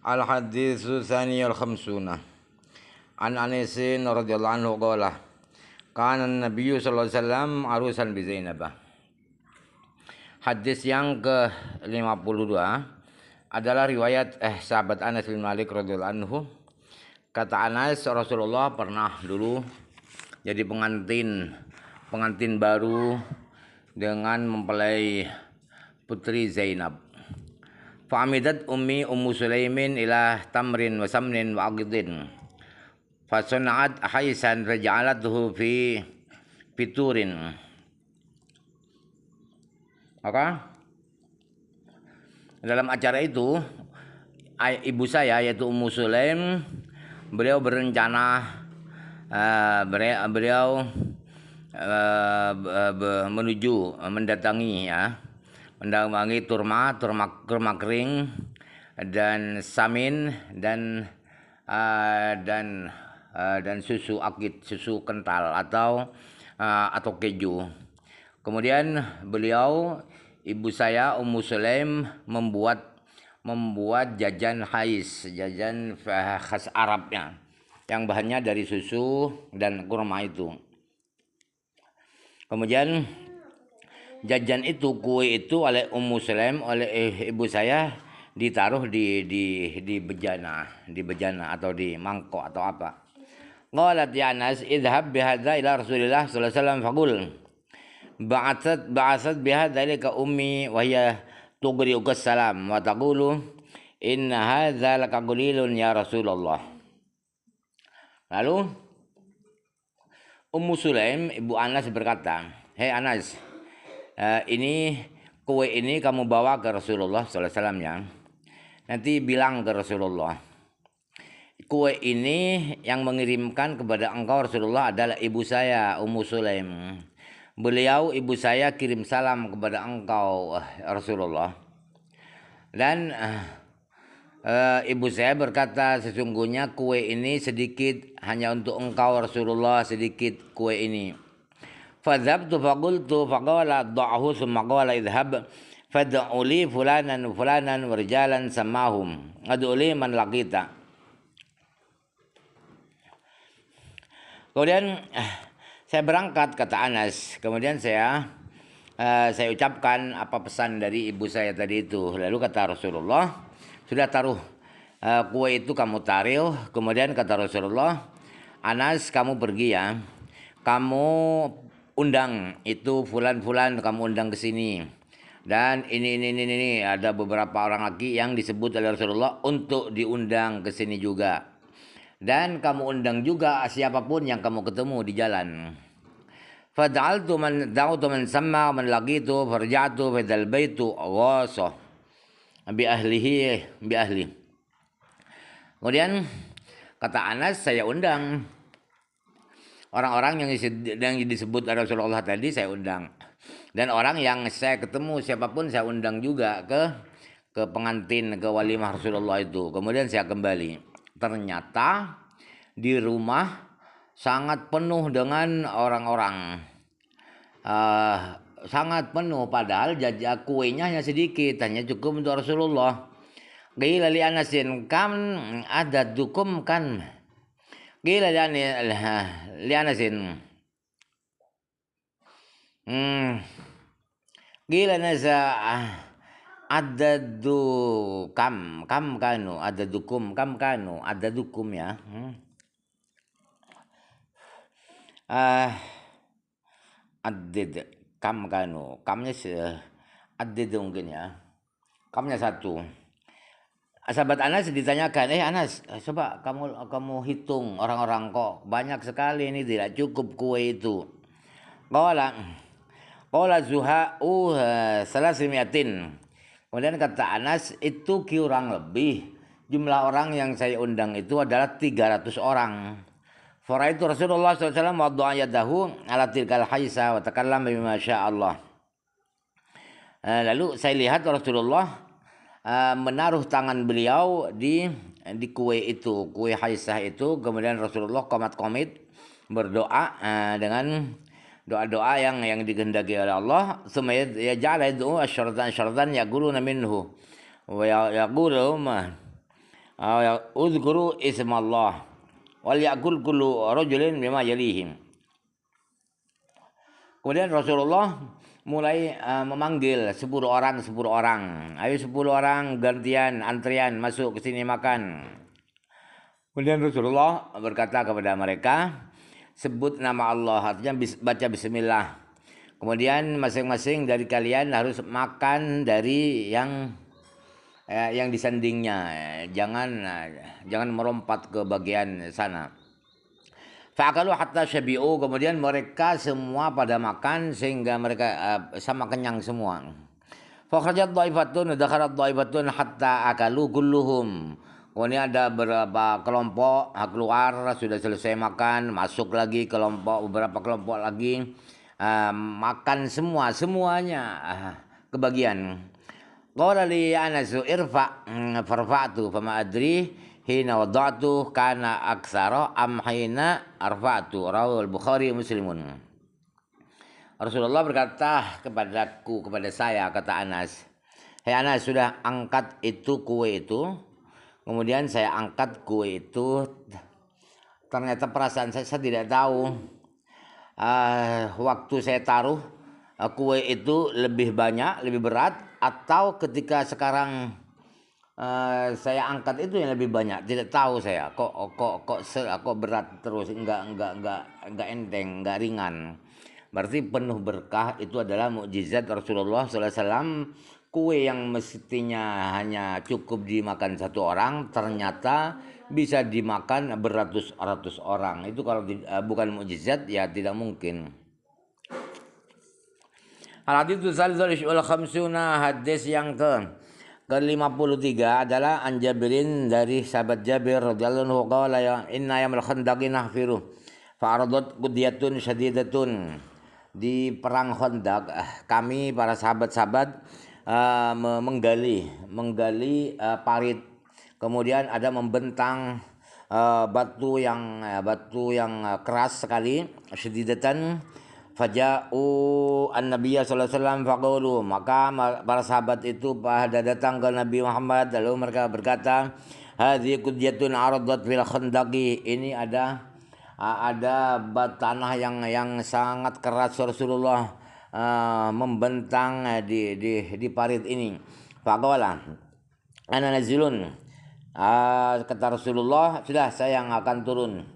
Al-haditsu tsaniyul khamsuna. An Anasin radhiyallahu anhu qala kana an-nabiyyu sallallahu alaihi wasallam arusan bi Zainabah. Hadis yang ke-52 adalah riwayat sahabat Anas bin Malik radhiyallahu anhu. Kata Anas, Rasulullah pernah dulu jadi pengantin baru dengan mempelai putri Zainab. Fa'amidat Ummu Sulaimin ila tamrin wa samnin wa aqidin. Fasuna'at haisan faja'alathu fi fiturin. Maka dalam acara itu ibu saya yaitu Ummu Sulaim, beliau berencana mendatangi turma kering dan samin dan susu akid, susu kental atau keju. Kemudian ibu saya Ummu Sulaim membuat jajan khas Arabnya yang bahannya dari susu dan kurma itu. Kemudian jajan itu, kue itu oleh Ummu Sulaim, oleh ibu saya ditaruh di bejana atau di mangkok atau apa. Qalat ya Anas idhab bihadza ila Rasulillah sallallahu alaihi wasallam faqul ba'atsat bihadza ilaka ummi wa hiya tughri'uka salam wa taqulu inna hadza lakaqulilun ya Rasulullah. Lalu Ummu Sulaim ibu Anas berkata, "Hei Anas, ini kue ini kamu bawa ke Rasulullah sallallahu alaihi wasallam ya. Nanti bilang ke Rasulullah, kue ini yang mengirimkan kepada engkau Rasulullah adalah ibu saya Ummu Sulaim. Beliau ibu saya kirim salam kepada engkau Rasulullah. Dan ibu saya berkata, sesungguhnya kue ini sedikit, hanya untuk engkau Rasulullah sedikit kue ini. Fadhabtu faqultu faqala da'ahu summa qala idhhab fad'u li fulanan wa rijalan samahum ad'u li man laqita." Kemudian saya berangkat, kata Anas. Kemudian saya ucapkan apa pesan dari ibu saya tadi itu. Lalu kata Rasulullah, sudah taruh kue itu kamu taruh. Kemudian kata Rasulullah, Anas kamu pergi ya. Kamu undang itu fulan kamu undang ke sini. Dan ini ada beberapa orang lagi yang disebut oleh Rasulullah untuk diundang ke sini juga. Dan kamu undang juga siapapun yang kamu ketemu di jalan. Fad'altu man samma man laqitu farja'tu fidal baitu ghasa bi ahli. Kemudian kata Anas, saya undang orang-orang yang disebut Rasulullah tadi, saya undang. Dan orang yang saya ketemu siapapun saya undang juga ke pengantin, ke walimah Rasulullah itu. Kemudian saya kembali. Ternyata di rumah sangat penuh dengan orang-orang. Sangat penuh, padahal kuenya hanya sedikit, hanya cukup untuk Rasulullah. Qila li Anasin kam adadukum kan. Qila li Anasin. Qila nasa adadu kam kanu adadukum adadukum ya. Adid kamnya adid mungkin ya, kamnya satu. Sahabat Anas ditanyakan, Anas, coba kamu hitung orang-orang, kok banyak sekali ini, tidak cukup kue itu. Qala zuha'u salasimiatin. Kemudian kata Anas, itu kurang lebih jumlah orang yang saya undang itu adalah 300 orang. Faraitu Rasulullah SAW wadda'a yadahu ala tilkal haisa wa takallama bima sya'allah. Lalu saya lihat Rasulullah menaruh tangan beliau di kue itu, kue haisah itu. Kemudian Rasulullah komit berdoa dengan doa-doa yang dikehendaki oleh Allah. Summa yaj'ala yad'u asyaratan yaquluna minhu wa yaqulu Udhkuru ismallah wal yakul kullu rajulin bima yalihim. Kemudian Rasulullah mulai memanggil 10 orang. Ayo 10 orang gantian antrian masuk ke sini makan. Kemudian Rasulullah berkata kepada mereka, sebut nama Allah, artinya baca bismillah. Kemudian masing-masing dari kalian harus makan dari yang disandingnya, jangan merompat ke bagian sana. Fa'akalu hatta syabi'u, kemudian mereka semua pada makan sehingga mereka sama kenyang semua. Fakhrajat dhaifatun dakharat dhaifatun hatta akalu kulluhum. Kemudian ada beberapa kelompok keluar, sudah selesai makan, masuk lagi beberapa kelompok lagi makan semuanya kebagian. Qala li Anas irfa farfa'tu fama adri hina wada'tu kana aktsara am hina arfa'tu, rawal Bukhari Muslimun. Rasulullah berkata kepada saya, kata Anas, "Hei Anas, sudah angkat itu kue itu." Kemudian saya angkat kue itu, ternyata perasaan saya tidak tahu waktu saya taruh kue itu lebih banyak, lebih berat, atau ketika sekarang saya angkat itu yang lebih banyak. Tidak tahu saya kok berat terus, enggak enteng, enggak ringan. Berarti penuh berkah. Itu adalah mukjizat Rasulullah SAW. Kue yang mestinya hanya cukup dimakan satu orang ternyata bisa dimakan beratus-ratus orang. Itu kalau bukan mukjizat ya tidak mungkin. Al-hadits wal khamsuna, hadis yang ke-53 adalah an Jabirin, dari sahabat Jabir radhiyallahu anhu qala ya inna yaumil khandaqi nahfiru fa aradat qudiyatun syadidatun. Di perang Khandaq kami para sahabat-sahabat menggali parit, kemudian ada membentang batu yang keras sekali, syadidatan. Faja'u an-nabiyya sallallahu alaihi wasallam faqulu, maka para sahabat itu pada datang ke Nabi Muhammad, lalu mereka berkata, hadzi qudyatun aradat fil khandaqi, ini ada tanah yang sangat keras Rasulullah membentang di parit ini. Faqala ana nazilun, kata Rasulullah, sudah saya yang akan turun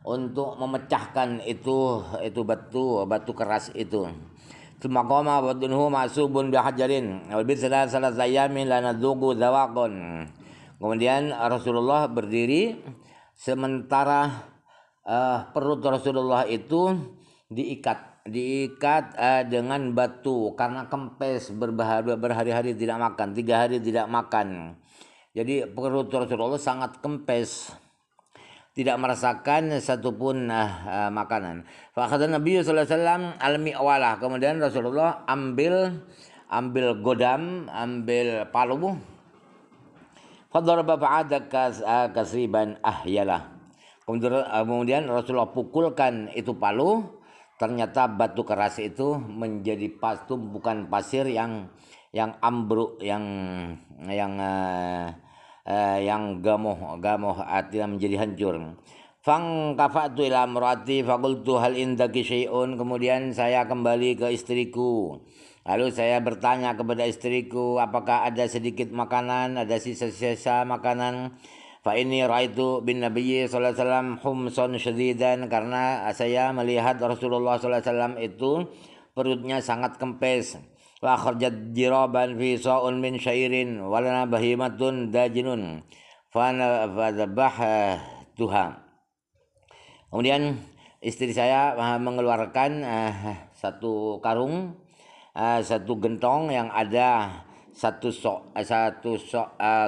untuk memecahkan itu batu keras itu. Tsumaqama wadunhu ma'subun bihajarin wal bisala salat ayamin la nadzuqu zawaqun. Kemudian Rasulullah berdiri, sementara perut Rasulullah itu diikat dengan batu karena kempes, berhari-hari tidak makan, 3 hari tidak makan. Jadi perut Rasulullah sangat kempes, tidak merasakan satupun makanan. Fa akhadha Nabi sallallahu alaihi wasallam al-mi'walah, kemudian Rasulullah ambil godam, ambil palu. Fa daraba ba'da kasriban ahyalah. Kemudian Rasulullah pukulkan itu palu, ternyata batu keras itu menjadi bukan pasir yang ambruk, yang gamoh artinya menjadi hancur. Fang kafatu ila amrati faqultu hal indaki syai'un, kemudian saya kembali ke istriku, lalu saya bertanya kepada istriku, apakah ada sedikit makanan, ada sisa-sisa makanan. Fa inni raitu bin nabiyyi sallallahu alaihi wasallam humsan syadidan, karena saya melihat Rasulullah sallallahu alaihi wasallam itu perutnya sangat kempes. Wa kharajat jiraban fi sa'un min syairin walana bahimatun dajinun fa tuha. Kemudian istri saya mengeluarkan satu karung, satu gentong yang ada satu sok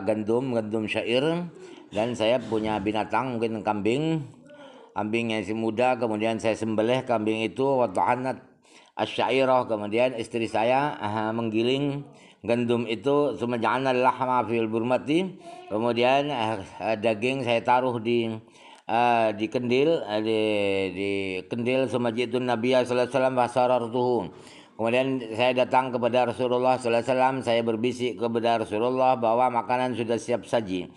gandum syair, dan saya punya binatang, mungkin kambing yang masih muda. Kemudian saya sembelih kambing itu, wa ta'anat asyairah, kemudian istri saya menggiling gandum itu, sumaja'ana lahma fil burmati, kemudian daging saya taruh di kendil, di kendil. Sumajitun Nabiya sallallahu alaihi wasallam fasarartuhu, kemudian saya datang kepada Rasulullah sallallahu alaihi wasallam, saya berbisik kepada Rasulullah bahwa makanan sudah siap saji.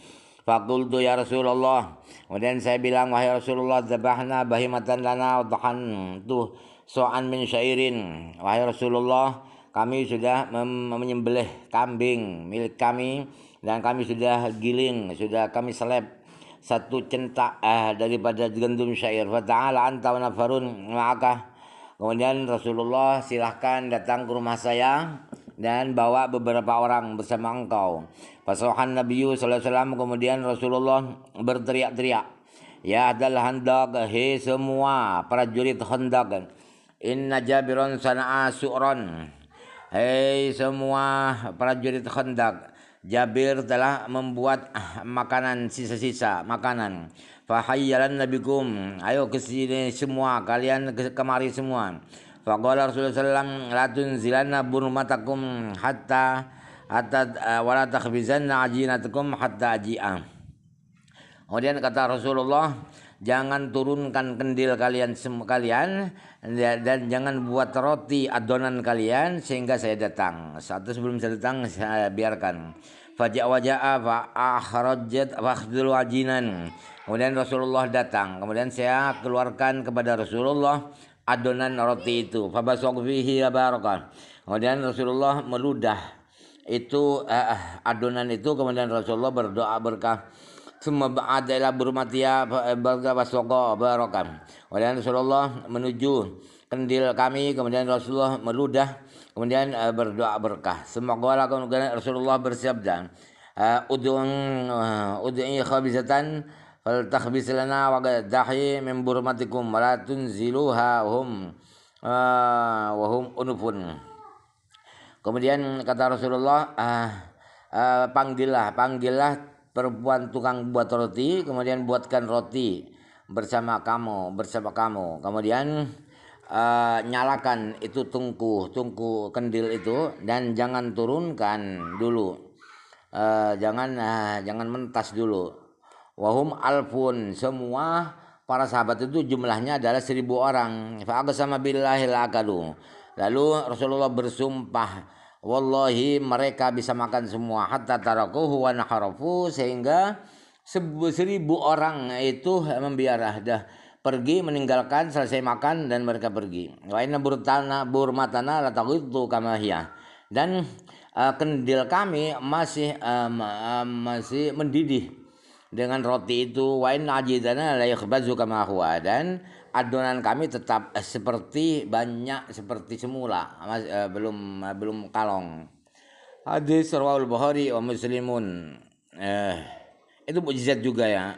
Faqultu ya Rasulullah. Kemudian saya bilang, wahai Rasulullah, dzabahna bahimatan lana udhan tuh so'an min syairin. Wahai Rasulullah, kami sudah menyembelih kambing milik kami dan kami sudah giling, sudah kami seleb satu centak daripada gandum syair. Fa ta'ala anta wa nafarun ma'aka. Kemudian Rasulullah silahkan datang ke rumah saya dan bawa beberapa orang bersama engkau. Fasohan Nabi sallallahu alaihi wasallam, kemudian Rasulullah berteriak-teriak, ya ahlal handaq, hei semua prajurit handaq, inna Jabiran sana'a su'ran, hei semua prajurit handaq, Jabir telah membuat makanan, sisa-sisa makanan. Fahayyalan nabikum, ayo ke sini semua, kalian kemari semua. Faqala Rasulullah sallallahu alaihi wasallam, la tunzilanna burmatakum hatta wala takhbizanna ajinatakum hatta aji'a. Kemudian kata Rasulullah, jangan turunkan kendil kalian dan jangan buat roti adonan kalian sehingga saya datang. Satu sebelum saya datang saya biarkan. Faja'a fa akhrajat fakhdul ajinan. Kemudian Rasulullah datang. Kemudian saya keluarkan kepada Rasulullah adonan roti itu. Fabasaq fihi barakah. Kemudian Rasulullah meludah itu adonan itu, kemudian Rasulullah berdoa berkah. Semua adalah bermatia basogo barokan. Kemudian Rasulullah menuju kendil kami, kemudian Rasulullah meludah, kemudian berdoa berkah. Semoga kemudian Rasulullah bersabda, ud'i khabizatan fal takhbis lana wa dahi min burmatikum wa la tunziluha wa hum unufun. Kemudian kata Rasulullah, panggillah perempuan tukang buat roti, kemudian buatkan roti bersama kamu. Kemudian nyalakan itu tungku kendil itu dan jangan turunkan dulu. Jangan mentas dulu. Wahum alfun, semua para sahabat itu jumlahnya adalah 1.000 orang. Fa'aqsama billahi la'akalu. Lalu Rasulullah bersumpah, wallahi mereka bisa makan semua, hatta tarakuhu wa naharafu, sehingga 1.000 orang itu membiarah dah pergi meninggalkan, selesai makan dan mereka pergi. Wa inna burmatana la taghiddu kama hiya. Dan kendil kami masih mendidih dengan roti itu. Wa inna ajidana la yakhbazu kama huwa. Dan adonan kami tetap seperti semula, belum kalong. Hadis rawahul Bukhari wa Muslimun. Itu mukjizat juga ya.